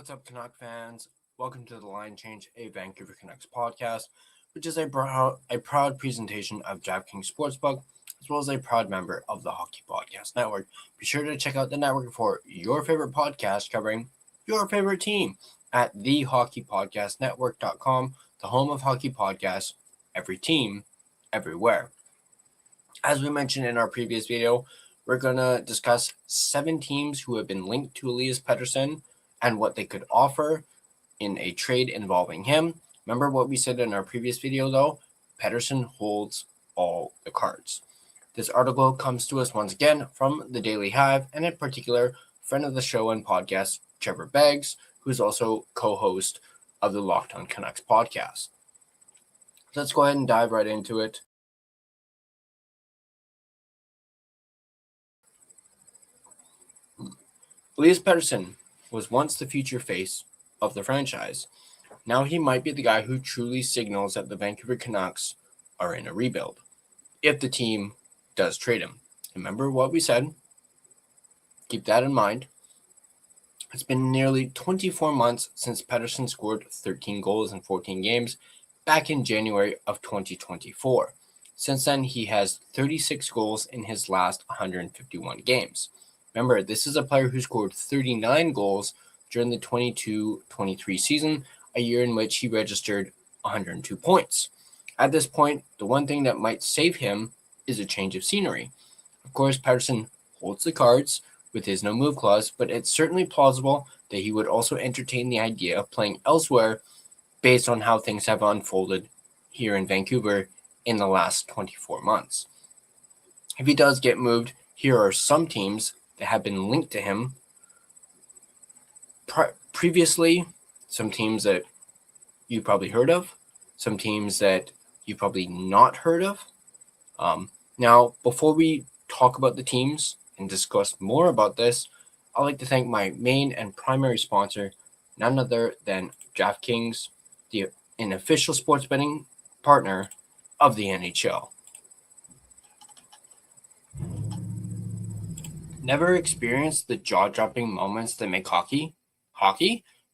What's up, Canuck fans? Welcome to The Line Change, a Vancouver Canucks podcast, which is a proud presentation of DraftKings Sportsbook, as well as a proud member of the Hockey Podcast Network. Be sure to check out the network for your favorite podcast covering your favorite team at thehockeypodcastnetwork.com, the home of hockey podcasts, every team, everywhere. As we mentioned in our previous video, we're going to discuss 7 teams who have been linked to Elias Pettersson and what they could offer in a trade involving him. Remember what we said in our previous video, though? Pettersson holds all the cards. This article comes to us once again from the Daily Hive, and in particular, friend of the show and podcast, Trevor Beggs, who's also co-host of the Locked On Canucks podcast. Let's go ahead and dive right into it. Elias Pettersson was once the future face of the franchise. Now he might be the guy who truly signals that the Vancouver Canucks are in a rebuild, if the team does trade him. Remember what we said? Keep that in mind. It's been nearly 24 months since Pettersson scored 13 goals in 14 games back in January of 2024. Since then, he has 36 goals in his last 151 games. Remember, this is a player who scored 39 goals during the 22-23 season, a year in which he registered 102 points. At this point, the one thing that might save him is a change of scenery. Of course, Pettersson holds the cards with his no-move clause, but it's certainly plausible that he would also entertain the idea of playing elsewhere based on how things have unfolded here in Vancouver in the last 24 months. If he does get moved, here are some teams that have been linked to him previously, some teams that you probably heard of, some teams that you probably not heard of. Now, before we talk about the teams and discuss more about this, I'd like to thank my main and primary sponsor, none other than DraftKings, an official sports betting partner of the NHL. Never experienced the jaw-dropping moments that make hockey?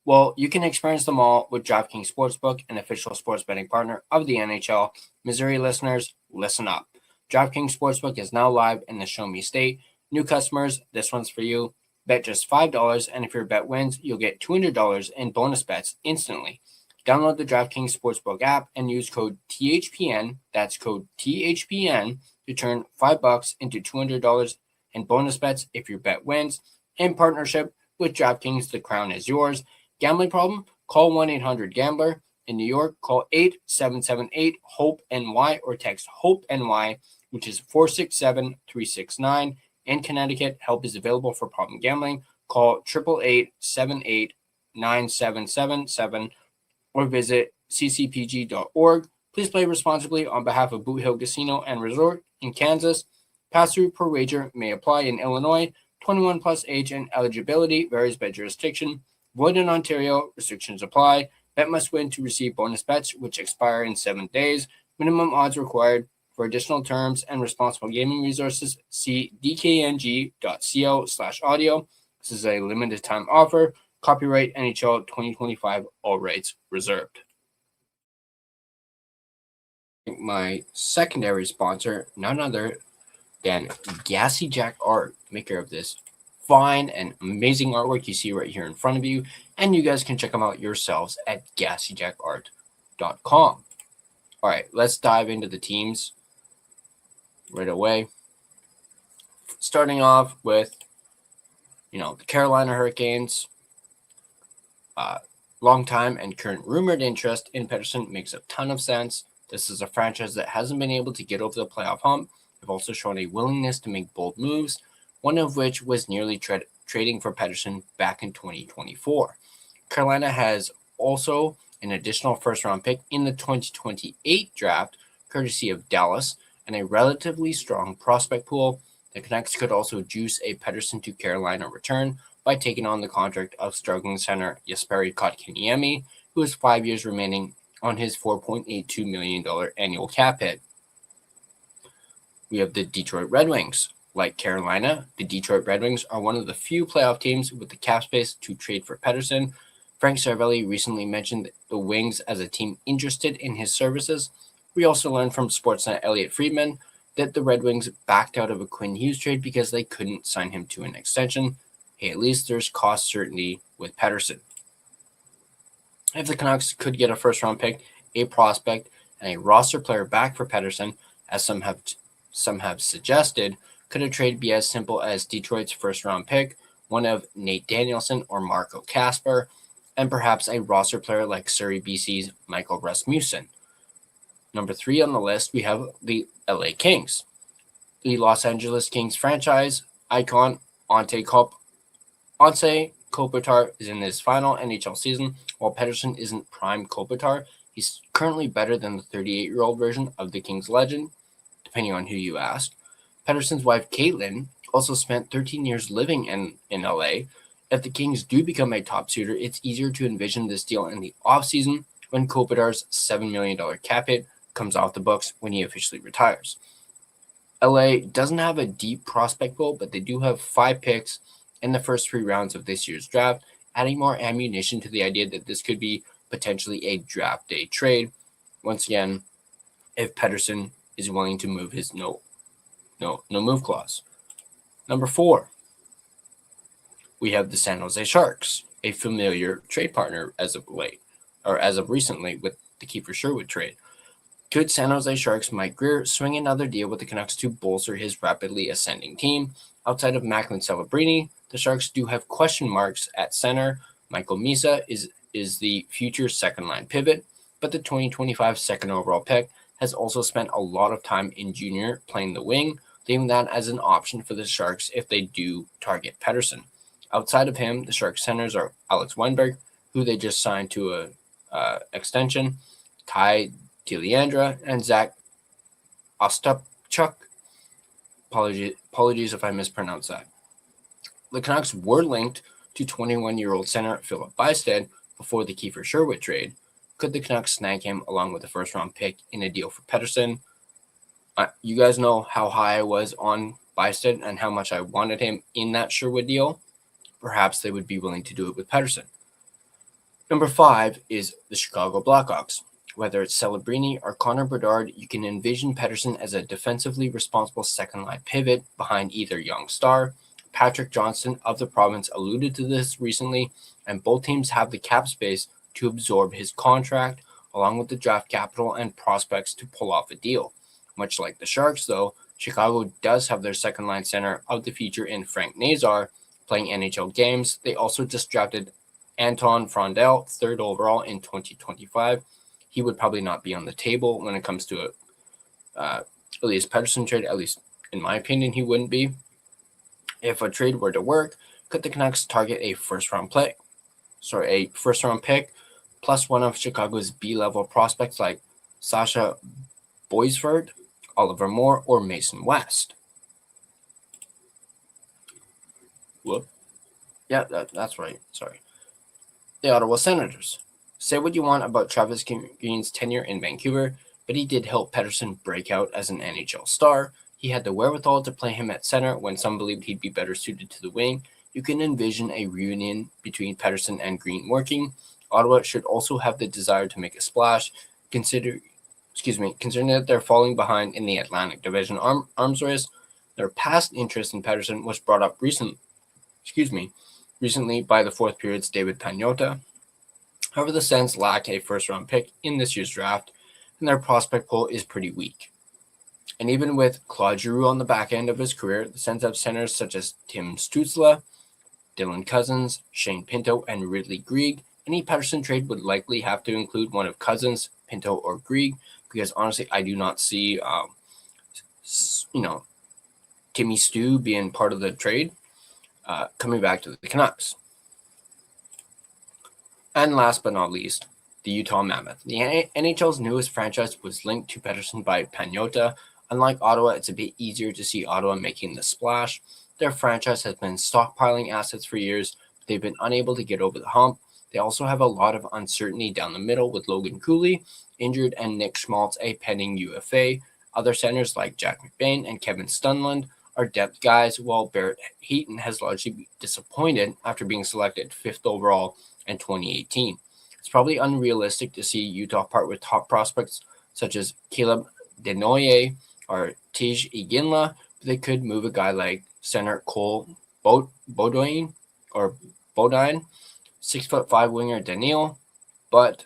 Well, you can experience them all with DraftKings Sportsbook, an official sports betting partner of the NHL. Missouri listeners, listen up. DraftKings Sportsbook is now live in the Show Me State. New customers, this one's for you. Bet just $5, and if your bet wins, you'll get $200 in bonus bets instantly. Download the DraftKings Sportsbook app and use code THPN, that's code THPN, to turn $5 into $200 in bonus bets if your bet wins. In partnership with DraftKings, the crown is yours. Gambling problem? Call 1-800-GAMBLER. In New York, call 877-8-HOPE-NY or text HOPE-NY, which is 467-369. In Connecticut, help is available for problem gambling. Call 888-78-9777 or visit ccpg.org. Please play responsibly on behalf of Boot Hill Casino and Resort in Kansas. Pass-through per wager may apply in Illinois. 21 plus age and eligibility varies by jurisdiction. Void in Ontario. Restrictions apply. Bet must win to receive bonus bets, which expire in 7 days. Minimum odds required. For additional terms and responsible gaming resources, see dkng.co/audio. This is a limited time offer. Copyright NHL 2025. All rights reserved. My secondary sponsor, none other than Gassy Jack Art, maker of this fine and amazing artwork you see right here in front of you, and you guys can check them out yourselves at gassyjackart.com. All right, let's dive into the teams right away. Starting off with, the Carolina Hurricanes. Long time and current rumored interest in Pettersson makes a ton of sense. This is a franchise that hasn't been able to get over the playoff hump. They've also shown a willingness to make bold moves, one of which was nearly trading for Pettersson back in 2024. Carolina has also an additional first-round pick in the 2028 draft, courtesy of Dallas, and a relatively strong prospect pool. The Canucks could also juice a Pettersson to Carolina return by taking on the contract of struggling center Jesperi Kotkaniemi, who has 5 years remaining on his $4.82 million annual cap hit. We have the Detroit Red Wings. Like Carolina, the Detroit Red Wings are one of the few playoff teams with the cap space to trade for Pettersson. Frank Cervelli recently mentioned the Wings as a team interested in his services. We also learned from Sportsnet Elliot Friedman that the Red Wings backed out of a Quinn Hughes trade because they couldn't sign him to an extension. Hey, at least there's cost certainty with Pettersson. If the Canucks could get a first-round pick, a prospect, and a roster player back for Pettersson, as some have suggested, could a trade be as simple as Detroit's first-round pick, one of Nate Danielson or Marco Kasper, and perhaps a roster player like Surrey BC's Michael Rasmussen? Number 3 on the list, we have the LA Kings. The Los Angeles Kings franchise icon Ante Kopitar is in his final NHL season. While Pettersson isn't prime Kopitar, he's currently better than the 38-year-old version of the Kings legend, depending on who you ask. Pettersson's wife, Caitlin, also spent 13 years living in LA. If the Kings do become a top suitor, it's easier to envision this deal in the offseason when Kopitar's $7 million cap hit comes off the books when he officially retires. LA doesn't have a deep prospect pool, but they do have 5 picks in the first 3 rounds of this year's draft, adding more ammunition to the idea that this could be potentially a draft day trade. Once again, if Pettersson is willing to move his no move clause. Number 4, we have the San Jose Sharks, a familiar trade partner as of recently with the Kiefer Sherwood trade. Could San Jose Sharks' Mike Grier swing another deal with the Canucks to bolster his rapidly ascending team? Outside of Macklin Celebrini, the Sharks do have question marks at center. Michael Misa is the future second-line pivot, but the 2025 second overall pick has also spent a lot of time in junior playing the wing, leaving that as an option for the Sharks if they do target Pettersson. Outside of him, the Sharks centers are Alex Weinberg, who they just signed to a extension, Ty Deleandra, and Zach Ostapchuk. Apologies if I mispronounce that. The Canucks were linked to 21-year-old center Philip Bystead before the Kiefer Sherwood trade. Could the Canucks snag him along with a first-round pick in a deal for Pettersson? You guys know how high I was on Bystead and how much I wanted him in that Sherwood deal. Perhaps they would be willing to do it with Pettersson. Number 5 is the Chicago Blackhawks. Whether it's Celebrini or Connor Bedard, you can envision Pettersson as a defensively responsible second-line pivot behind either young star. Patrick Johnston of the province alluded to this recently, and both teams have the cap space to absorb his contract, along with the draft capital and prospects to pull off a deal. Much like the Sharks, though, Chicago does have their second-line center of the future in Frank Nazar playing NHL games. They also just drafted Anton Frondel, 3rd overall in 2025. He would probably not be on the table when it comes to a Elias Pettersson trade. At least in my opinion, he wouldn't be. If a trade were to work, could the Canucks target a first-round pick plus one of Chicago's B-level prospects like Sasha Boisford, Oliver Moore, or Mason West? That's right. Sorry. The Ottawa Senators. Say what you want about Travis Green's tenure in Vancouver, but he did help Pettersson break out as an NHL star. He had the wherewithal to play him at center when some believed he'd be better suited to the wing. You can envision a reunion between Pettersson and Green working. Ottawa should also have the desire to make a splash, considering that they're falling behind in the Atlantic Division arms race. Their past interest in Pettersson was brought up recently by the fourth period's David Pagnotta. However, the Sens lack a first-round pick in this year's draft, and their prospect pool is pretty weak. And even with Claude Giroux on the back end of his career, the Sens have centers such as Tim Stützle, Dylan Cousins, Shane Pinto, and Ridley Greig. Any Pettersson trade would likely have to include one of Cousins, Pinto, or Greig, because honestly, I do not see, Timmy Stu being part of the trade coming back to the Canucks. And last but not least, the Utah Mammoth. The NHL's newest franchise was linked to Pettersson by Pagnotta. Unlike Ottawa, it's a bit easier to see Ottawa making the splash. Their franchise has been stockpiling assets for years, but they've been unable to get over the hump. They also have a lot of uncertainty down the middle with Logan Cooley injured and Nick Schmaltz a pending UFA. Other centers like Jack McBain and Kevin Stunland are depth guys, while Barrett Hayton has largely disappointed after being selected 5th overall in 2018. It's probably unrealistic to see Utah part with top prospects such as Caleb Denoye or Tej Iginla, but they could move a guy like center Cole Bodine, 6'5" winger Daniil, but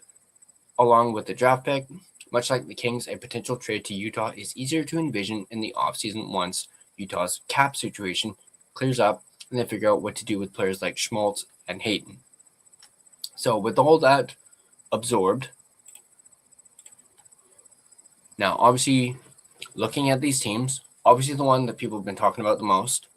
along with the draft pick, much like the Kings, a potential trade to Utah is easier to envision in the offseason once Utah's cap situation clears up and they figure out what to do with players like Schmaltz and Hayton. So with all that absorbed, now obviously looking at these teams, obviously the one that people have been talking about the most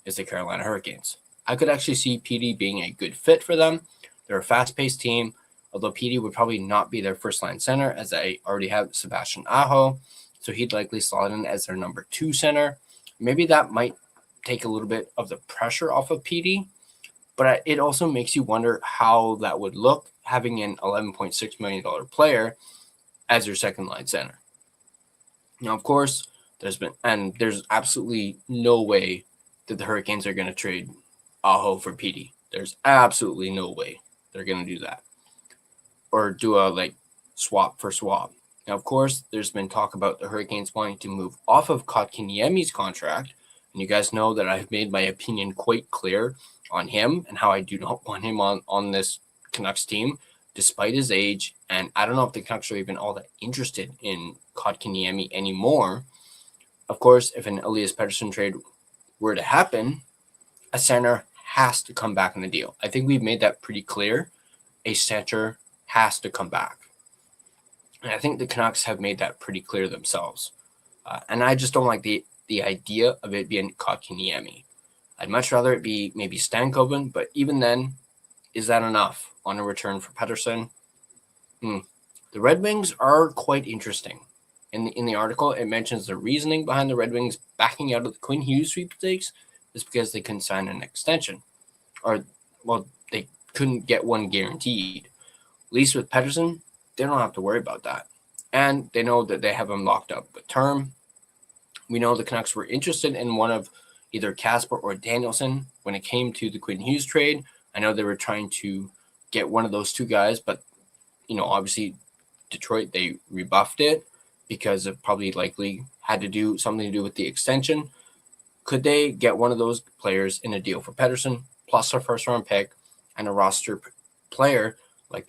is the Carolina Hurricanes. I could actually see PD being a good fit for them. They're a fast-paced team, although PD would probably not be their first-line center, as they already have Sebastian Aho, so he'd likely slot in as their number 2 center. Maybe that might take a little bit of the pressure off of PD, but it also makes you wonder how that would look, having an $11.6 million player as your second-line center. Now, of course, there's absolutely no way that the Hurricanes are going to trade Aho for PD. There's absolutely no way they're going to do that. Or do a swap for swap. Now, of course, there's been talk about the Hurricanes wanting to move off of Kotkaniemi's contract. And you guys know that I've made my opinion quite clear on him and how I do not want him on this Canucks team, despite his age. And I don't know if the Canucks are even all that interested in Kotkaniemi anymore. Of course, if an Elias Pettersson trade were to happen, a center has to come back in the deal. I think we've made that pretty clear. A center has to come back. And I think the Canucks have made that pretty clear themselves. And I just don't like the idea of it being Kotkaniemi. I'd much rather it be maybe Stankoven, but even then, is that enough on a return for Pettersson? The Red Wings are quite interesting. In the article, it mentions the reasoning behind the Red Wings backing out of the Quinn Hughes sweepstakes is because they couldn't sign an extension. They couldn't get one guaranteed. At least with Pettersson, they don't have to worry about that. And they know that they have him locked up with term. We know the Canucks were interested in one of either Casper or Danielson when it came to the Quinn Hughes trade. I know they were trying to get one of those two guys, but, obviously Detroit, they rebuffed it because it probably likely had to do something to do with the extension. Could they get one of those players in a deal for Pettersson, plus a first-round pick and a roster player like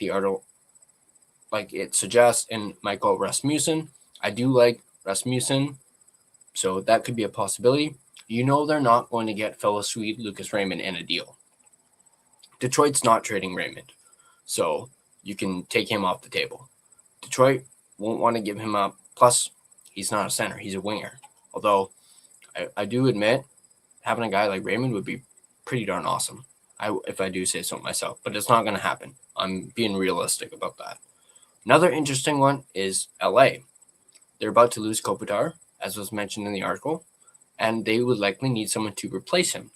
it suggests in Michael Rasmussen? I do like Rasmussen, so that could be a possibility. They're not going to get fellow Swede Lucas Raymond in a deal. Detroit's not trading Raymond, so you can take him off the table. Detroit won't want to give him up. Plus, he's not a center. He's a winger. Although, I do admit, having a guy like Raymond would be pretty darn awesome, if I do say so myself. But it's not going to happen. I'm being realistic about that. Another interesting one is LA. They're about to lose Kopitar, as was mentioned in the article, and they would likely need someone to replace him.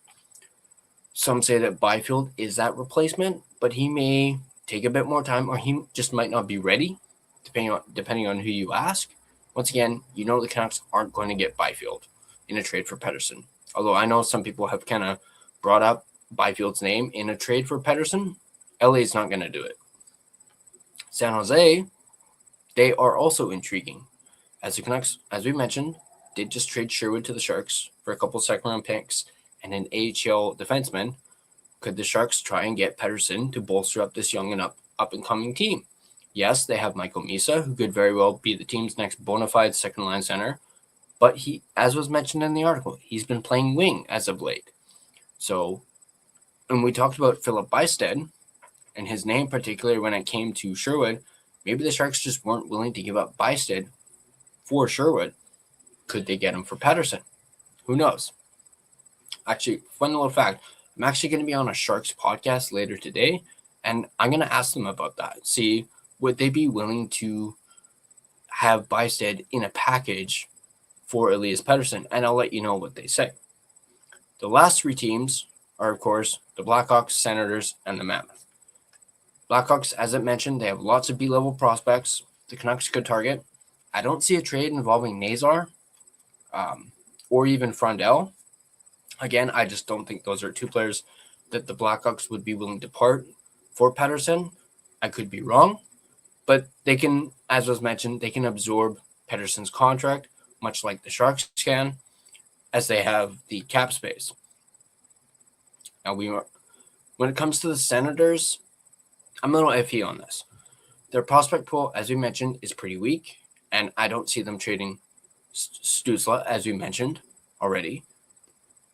Some say that Byfield is that replacement, but he may take a bit more time, or he just might not be ready, depending on who you ask. Once again, the Canucks aren't going to get Byfield in a trade for Pettersson. Although I know some people have kind of brought up Byfield's name in a trade for Pettersson. LA is not going to do it. San Jose, they are also intriguing. As the Canucks, as we mentioned, did just trade Sherwood to the Sharks for a couple second-round picks and an AHL defenseman. Could the Sharks try and get Pettersson to bolster up this young and up-and-coming team? Yes, they have Michael Misa, who could very well be the team's next bona fide second-line center. But he, as was mentioned in the article, he's been playing wing as of late. So, when we talked about Philip Bystad, and his name particularly when it came to Sherwood, maybe the Sharks just weren't willing to give up Bystad for Sherwood. Could they get him for Pettersson? Who knows? Actually, fun little fact, I'm actually going to be on a Sharks podcast later today, and I'm going to ask them about that. See, would they be willing to have Bystad in a package for Elias Pettersson? And I'll let you know what they say. The last three teams are, of course, the Blackhawks, Senators, and the Mammoth. Blackhawks, as I mentioned, they have lots of B-level prospects the Canucks could target. I don't see a trade involving Nazar or even Frondell. Again, I just don't think those are two players that the Blackhawks would be willing to part for Pettersson. I could be wrong, but they can, as was mentioned, they can absorb Pettersson's contract, much like the Sharks can, as they have the cap space. Now, when it comes to the Senators, I'm a little iffy on this. Their prospect pool, as we mentioned, is pretty weak, and I don't see them trading Stützle, as we mentioned already.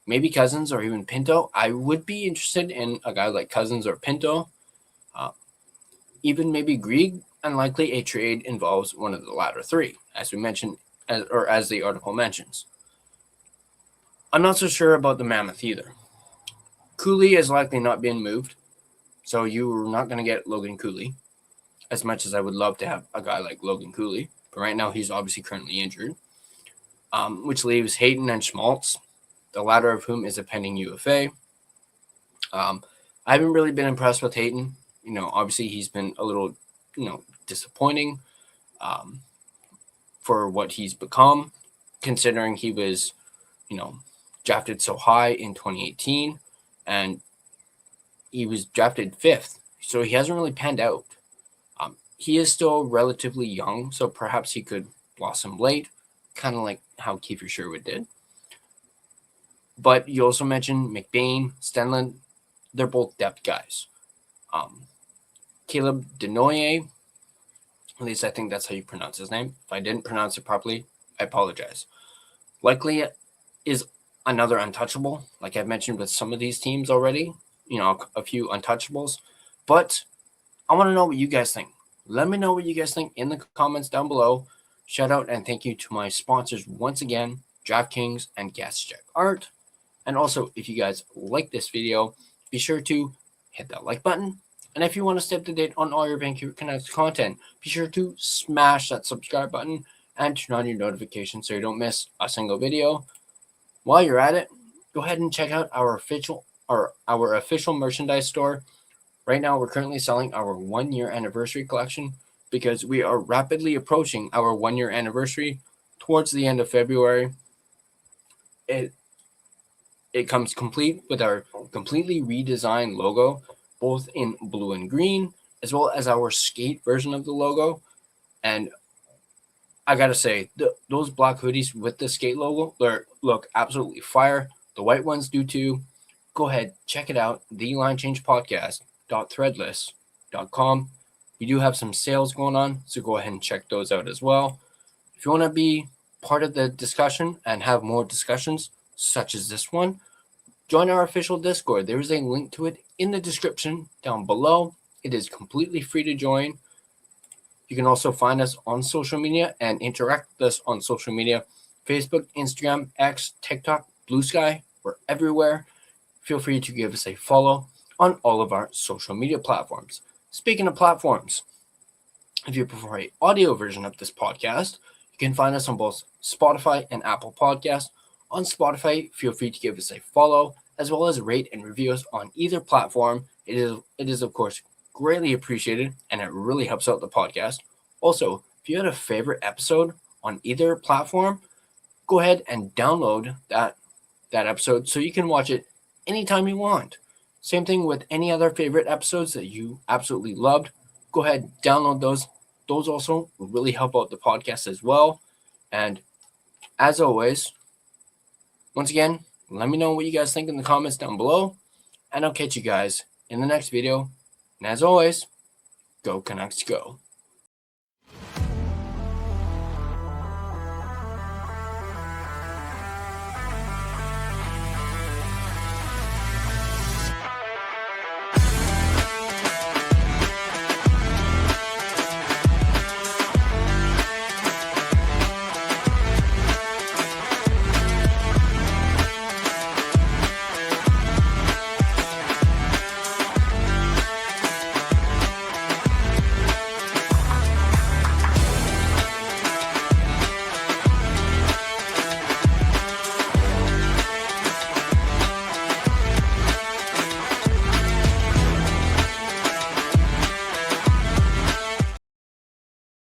Maybe Cousins or even Pinto. I would be interested in a guy like Cousins or Pinto. Even maybe Grieg. Unlikely a trade involves one of the latter three, as we mentioned, as the article mentions. I'm not so sure about the Mammoth either. Cooley is likely not being moved, so you're not going to get Logan Cooley, as much as I would love to have a guy like Logan Cooley. But right now, he's obviously currently injured, which leaves Hayton and Schmaltz, the latter of whom is a pending UFA. I haven't really been impressed with Hayton. Obviously, he's been a little, disappointing for what he's become, considering he was, drafted so high in 2018, and he was drafted 5th, so he hasn't really panned out. He is still relatively young, so perhaps he could blossom late, kind of like how Kiefer Sherwood did. But you also mentioned McBain, Stenlund. They're both depth guys. Caleb Denoyer, at least I think that's how you pronounce his name. If I didn't pronounce it properly, I apologize. Likely is another untouchable, like I've mentioned with some of these teams already, a few untouchables. But I want to know what you guys think. Let me know what you guys think in the comments down below. Shout out and thank you to my sponsors once again, DraftKings and Gassy Jack Art. And also, if you guys like this video, be sure to hit that like button. And if you want to stay up to date on all your Vancouver Canucks content, be sure to smash that subscribe button and turn on your notifications so you don't miss a single video. While you're at it, go ahead and check out our official merchandise store. Right now, we're currently selling our 1-year anniversary collection because we are rapidly approaching our 1-year anniversary towards the end of February. It comes complete with our completely redesigned logo, both in blue and green, as well as our skate version of the logo. And I gotta say, those black hoodies with the skate logo look absolutely fire. The white ones do too. Go ahead, check it out. TheLineChangePodcast.threadless.com. We do have some sales going on, so go ahead and check those out as well. If you want to be part of the discussion and have more discussions such as this one, join our official Discord. There is a link to it in the description down below. It is completely free to join. You can also find us on social media and interact with us on social media. Facebook, Instagram, X, TikTok, Blue Sky. We're everywhere. Feel free to give us a follow on all of our social media platforms. Speaking of platforms, if you prefer an audio version of this podcast, you can find us on both Spotify and Apple Podcasts. On Spotify, feel free to give us a follow, as well as rate and review us on either platform. It is of course, greatly appreciated, and it really helps out the podcast. Also, if you had a favorite episode on either platform, go ahead and download that episode so you can watch it anytime you want. Same thing with any other favorite episodes that you absolutely loved. Go ahead, download those. Those also will really help out the podcast as well. And as always, once again, let me know what you guys think in the comments down below. And I'll catch you guys in the next video. And as always, go Canucks go.